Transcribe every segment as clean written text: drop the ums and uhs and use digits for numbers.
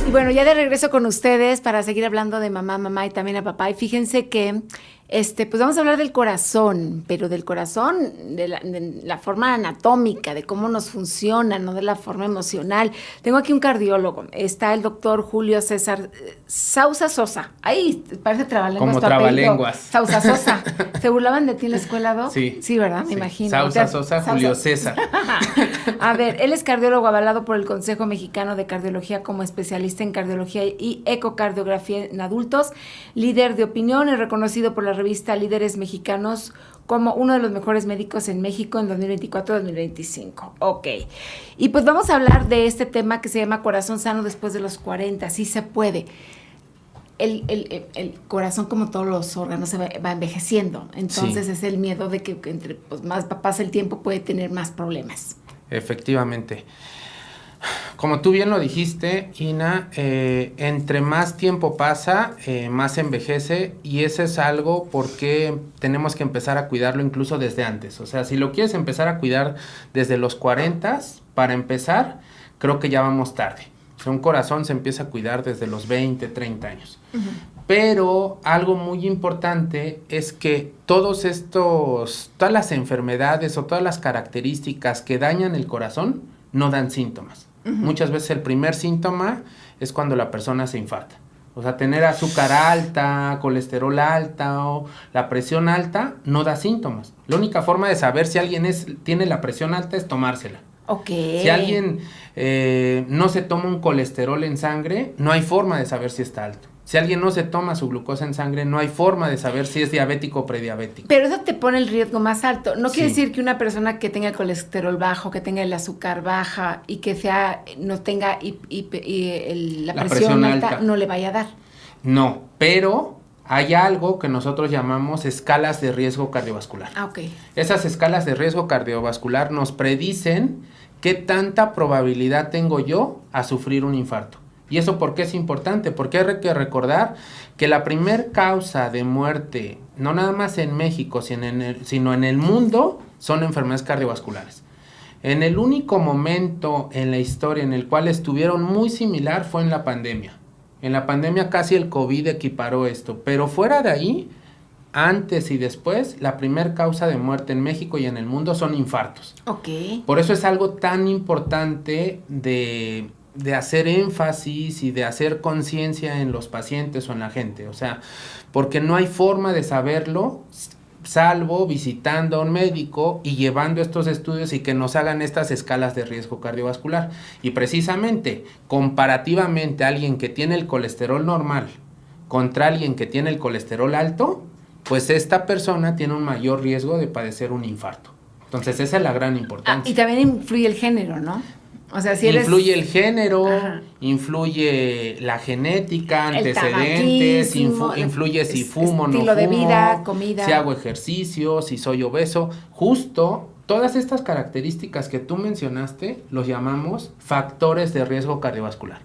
Y bueno, ya de regreso con ustedes para seguir hablando de mamá y también a papá. Y fíjense que, pues vamos a hablar del corazón, pero del corazón, de la forma anatómica, de cómo nos funciona, no de la forma emocional. Tengo aquí un cardiólogo, está el doctor Julio César Sousa Sosa. Ahí parece trabalenguas. Como trabalenguas. Sousa Sosa. ¿Se burlaban de ti en la escuela, Doc? Sí. Sí, ¿verdad? Me sí. imagino. Sousa Sosa, Julio César. A ver, él es cardiólogo avalado por el Consejo Mexicano de Cardiología como especialista en cardiología y ecocardiografía en adultos, líder de opinión y reconocido por la revista Líderes Mexicanos como uno de los mejores médicos en México en 2024-2025. Ok. Y pues vamos a hablar de este tema que se llama corazón sano después de los 40. Sí se puede. El corazón, como todos los órganos, se va envejeciendo. Entonces es el miedo de que entre más pasa el tiempo puede tener más problemas. Efectivamente. Como tú bien lo dijiste, Ina, entre más tiempo pasa, más envejece, y eso es algo porque tenemos que empezar a cuidarlo incluso desde antes. O sea, si lo quieres empezar a cuidar desde los 40, para empezar, creo que ya vamos tarde. O sea, un corazón se empieza a cuidar desde los 20, 30 años. Uh-huh. Pero algo muy importante es que todas las enfermedades o todas las características que dañan el corazón no dan síntomas. Uh-huh. Muchas veces el primer síntoma es cuando la persona se infarta. O sea, tener azúcar alta, colesterol alta o la presión alta no da síntomas. La única forma de saber si alguien tiene la presión alta es tomársela. Okay. Si alguien no se toma un colesterol en sangre, no hay forma de saber si está alto. Si alguien no se toma su glucosa en sangre, no hay forma de saber si es diabético o prediabético. Pero eso te pone el riesgo más alto. No quiere decir que una persona que tenga colesterol bajo, que tenga el azúcar baja y que no tenga la presión alta, no le vaya a dar. No, pero hay algo que nosotros llamamos escalas de riesgo cardiovascular. Ah, ok. Esas escalas de riesgo cardiovascular nos predicen qué tanta probabilidad tengo yo a sufrir un infarto. ¿Y eso por qué es importante? Porque hay que recordar que la primer causa de muerte, no nada más en México, sino en el mundo, son enfermedades cardiovasculares. En el único momento en la historia en el cual estuvieron muy similar fue en la pandemia. En la pandemia casi el COVID equiparó esto, pero fuera de ahí, antes y después, la primer causa de muerte en México y en el mundo son infartos. Okay. Por eso es algo tan importante de hacer énfasis y de hacer conciencia en los pacientes o en la gente. O sea, porque no hay forma de saberlo salvo visitando a un médico y llevando estos estudios y que nos hagan estas escalas de riesgo cardiovascular. Y precisamente, comparativamente, alguien que tiene el colesterol normal contra alguien que tiene el colesterol alto, pues esta persona tiene un mayor riesgo de padecer un infarto. Entonces, esa es la gran importancia. Y también influye el género, ¿no? O sea, si influye el género, influye la genética, antecedentes, influye si fumo o no fumo, estilo de vida, comida, si hago ejercicio, si soy obeso. Justo todas estas características que tú mencionaste los llamamos factores de riesgo cardiovascular.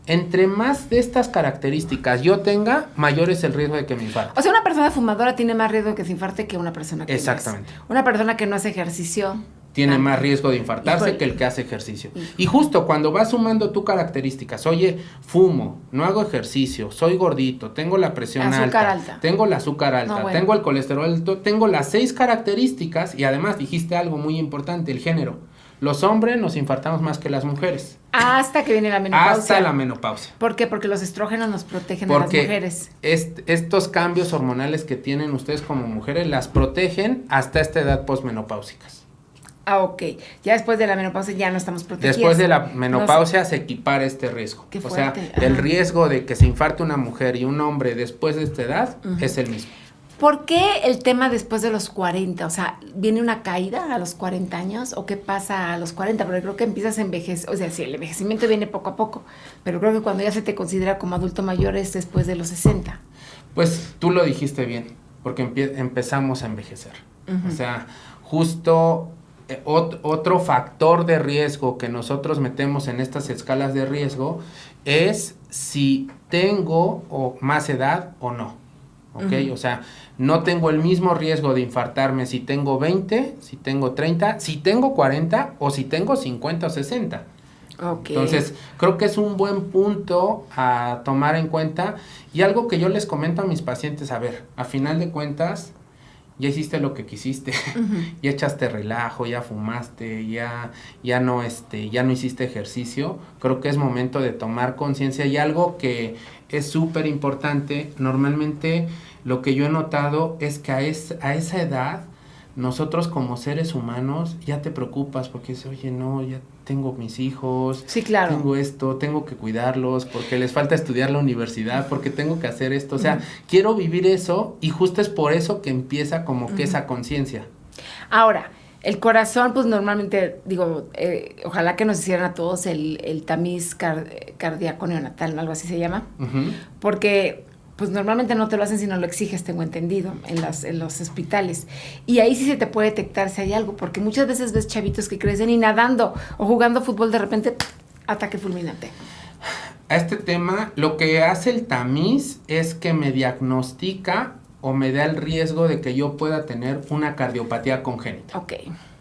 Entre más de estas características yo tenga, mayor es el riesgo de que me infarte. O sea, una persona fumadora tiene más riesgo de que se infarte que una persona que Exactamente. No es. Una persona que no hace ejercicio tiene más riesgo de infartarse que el que hace ejercicio. Y justo cuando vas sumando tus características, oye, fumo, no hago ejercicio, soy gordito, tengo la presión alta, tengo el azúcar alta, tengo el colesterol alto, tengo las 6 características y además dijiste algo muy importante, el género. Los hombres nos infartamos más que las mujeres. Hasta que viene la menopausia. Hasta la menopausia. ¿Por qué? Porque los estrógenos nos protegen a las mujeres. Estos cambios hormonales que tienen ustedes como mujeres las protegen hasta esta edad posmenopáusicas. Ah, ok. Ya después de la menopausia ya no estamos protegidos. Después de la menopausia se equipara este riesgo. Qué fuerte. O sea, el riesgo de que se infarte una mujer y un hombre después de esta edad es el mismo. ¿Por qué el tema después de los 40? O sea, ¿viene una caída a los 40 años? ¿O qué pasa a los 40? Porque creo que empiezas a envejecer. O sea, sí, el envejecimiento viene poco a poco. Pero creo que cuando ya se te considera como adulto mayor es después de los 60. Pues tú lo dijiste bien, porque empezamos a envejecer. O sea, justo otro factor de riesgo que nosotros metemos en estas escalas de riesgo es si tengo más edad o no. ¿Ok? O sea, no tengo el mismo riesgo de infartarme si tengo 20, si tengo 30, si tengo 40 o si tengo 50 o 60. Ok. Entonces, creo que es un buen punto a tomar en cuenta y algo que yo les comento a mis pacientes, a ver, a final de cuentas, ya hiciste lo que quisiste, ya echaste relajo, ya fumaste, ya no hiciste ejercicio. Creo que es momento de tomar conciencia y algo que es súper importante, normalmente lo que yo he notado es que a esa edad, nosotros como seres humanos ya te preocupas porque dices, oye, no, ya tengo mis hijos, sí, claro, tengo esto, tengo que cuidarlos, porque les falta estudiar la universidad, porque tengo que hacer esto, o sea, quiero vivir eso y justo es por eso que empieza como que esa conciencia. Ahora, el corazón, pues normalmente, digo, ojalá que nos hicieran a todos el tamiz cardíaco neonatal, ¿no? Algo así se llama, porque pues normalmente no te lo hacen si no lo exiges, tengo entendido, en los hospitales. Y ahí sí se te puede detectar si hay algo, porque muchas veces ves chavitos que crecen y nadando o jugando fútbol, de repente, ataque fulminante. A este tema, lo que hace el tamiz es que me diagnostica o me da el riesgo de que yo pueda tener una cardiopatía congénita. Ok.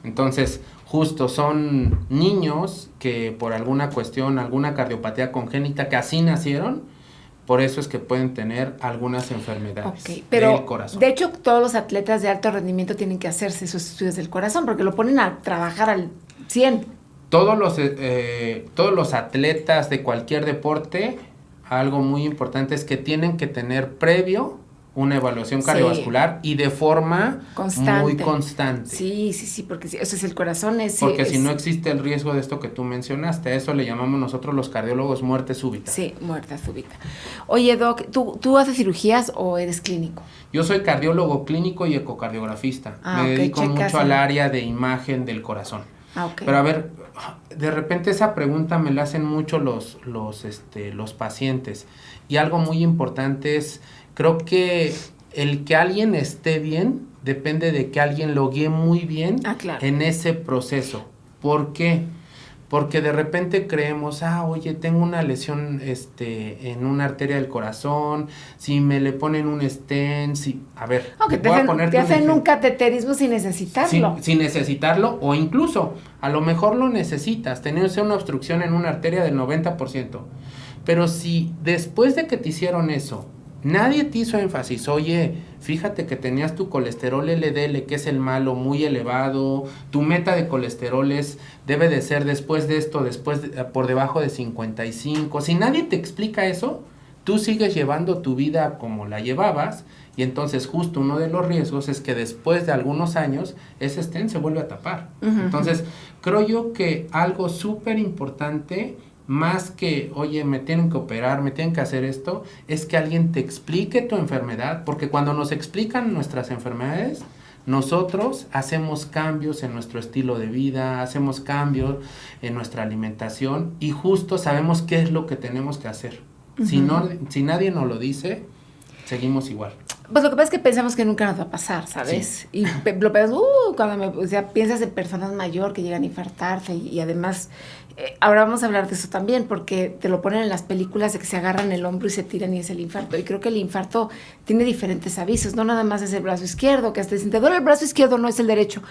Entonces, justo son niños que por alguna cuestión, alguna cardiopatía congénita que así nacieron, por eso es que pueden tener algunas enfermedades del corazón. De hecho, todos los atletas de alto rendimiento tienen que hacerse esos estudios del corazón porque lo ponen a trabajar al 100. Todos los atletas de cualquier deporte, algo muy importante es que tienen que tener previo una evaluación cardiovascular y de forma muy constante. Sí, porque eso es el corazón. Porque si no existe el riesgo de esto que tú mencionaste, a eso le llamamos nosotros los cardiólogos muerte súbita. Sí, muerte súbita. Oye, Doc, ¿tú haces cirugías o eres clínico? Yo soy cardiólogo clínico y ecocardiografista. Me dedico mucho al área de imagen del corazón. Pero a ver, de repente esa pregunta me la hacen mucho los pacientes. Y algo muy importante es, creo que el que alguien esté bien depende de que alguien lo guíe muy bien en ese proceso. ¿Por qué? Porque de repente creemos, oye, tengo una lesión en una arteria del corazón, si me le ponen un stent, a ver, te hacen un cateterismo sin necesitarlo. Sin necesitarlo, o incluso, a lo mejor lo necesitas, teniéndose una obstrucción en una arteria del 90%. Pero si después de que te hicieron eso, nadie te hizo énfasis, oye, fíjate que tenías tu colesterol LDL, que es el malo, muy elevado, tu meta de colesterol debe de ser después de esto, por debajo de 55. Si nadie te explica eso, tú sigues llevando tu vida como la llevabas, y entonces justo uno de los riesgos es que después de algunos años, ese stent se vuelve a tapar. Entonces, creo yo que algo súper importante, más que, oye, me tienen que operar, me tienen que hacer esto, es que alguien te explique tu enfermedad, porque cuando nos explican nuestras enfermedades, nosotros hacemos cambios en nuestro estilo de vida, hacemos cambios en nuestra alimentación y justo sabemos qué es lo que tenemos que hacer. Si nadie nos lo dice, seguimos igual. Pues lo que pasa es que pensamos que nunca nos va a pasar, ¿sabes? Sí. Y lo piensas, piensas en personas mayores que llegan a infartarse y además, ahora vamos a hablar de eso también, porque te lo ponen en las películas de que se agarran el hombro y se tiran y es el infarto. Y creo que el infarto tiene diferentes avisos, no nada más es el brazo izquierdo, que hasta dicen, te duele el brazo izquierdo, no es el derecho.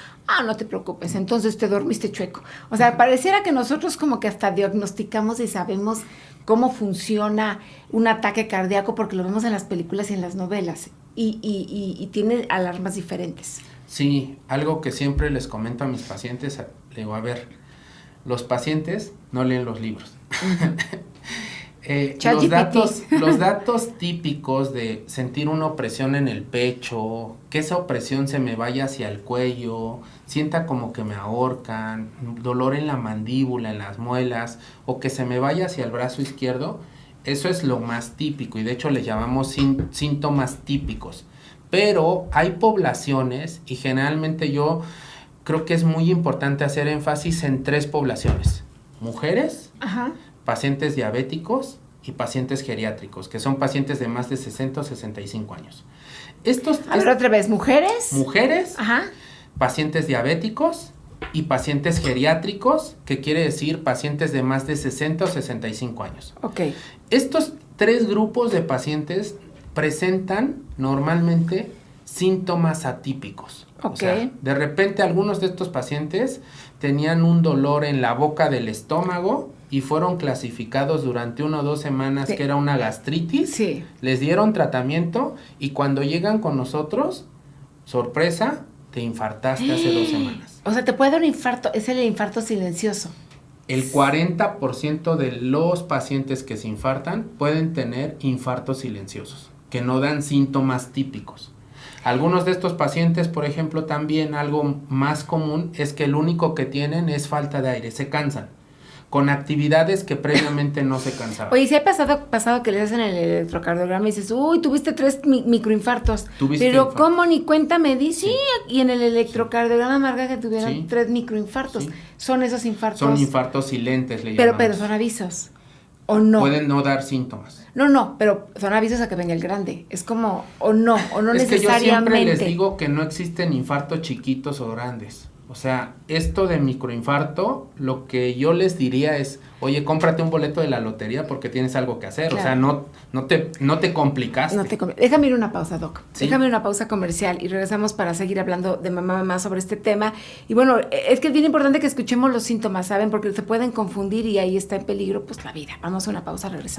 No te preocupes, entonces te dormiste chueco. O sea, pareciera que nosotros como que hasta diagnosticamos y sabemos cómo funciona un ataque cardíaco porque lo vemos en las películas y en las novelas. Y tiene alarmas diferentes. Sí, algo que siempre les comento a mis pacientes, le digo, a ver, los pacientes no leen los libros. Los datos típicos de sentir una opresión en el pecho, que esa opresión se me vaya hacia el cuello, sienta como que me ahorcan, dolor en la mandíbula, en las muelas, o que se me vaya hacia el brazo izquierdo, eso es lo más típico y de hecho le llamamos síntomas típicos. Pero hay poblaciones y generalmente yo creo que es muy importante hacer énfasis en 3 poblaciones. Mujeres, pacientes diabéticos y pacientes geriátricos, que son pacientes de más de 60 o 65 años. A ver, otra vez, ¿mujeres? Mujeres, pacientes diabéticos y pacientes geriátricos, que quiere decir pacientes de más de 60 o 65 años. Ok. Estos 3 grupos de pacientes presentan normalmente síntomas atípicos. Ok. O sea, de repente algunos de estos pacientes tenían un dolor en la boca del estómago y fueron clasificados durante 1 o 2 semanas Sí. que era una gastritis, Sí. les dieron tratamiento y cuando llegan con nosotros, sorpresa, te infartaste hace 2 semanas. O sea, te puede dar un infarto, es el infarto silencioso. El 40% de los pacientes que se infartan pueden tener infartos silenciosos, que no dan síntomas típicos. Algunos de estos pacientes, por ejemplo, también algo más común es que el único que tienen es falta de aire, se cansan, con actividades que previamente no se cansaban. Oye, si ha pasado que le hacen el electrocardiograma y dices, uy, tuviste 3 microinfartos. Tuviste Pero infarto. ¿cómo ni cuenta me di? Sí, y en el electrocardiograma marca que tuvieron Sí. 3 microinfartos. Sí. Son esos infartos. Son infartos silentes, le pero llamamos. son avisos. ¿O no? Pueden no dar síntomas. No, pero son avisos a que venga el grande. Es como, o no Es que yo necesariamente. siempre les digo que no existen infartos chiquitos o grandes. O sea, esto de microinfarto, lo que yo les diría es, oye, cómprate un boleto de la lotería porque tienes algo que hacer. Claro. O sea, no te complicaste. Déjame ir a una pausa, Doc. Sí. Déjame ir a una pausa comercial y regresamos para seguir hablando de mamá sobre este tema. Y bueno, es que es bien importante que escuchemos los síntomas, ¿saben? Porque se pueden confundir y ahí está en peligro, pues, la vida. Vamos a una pausa, regresamos.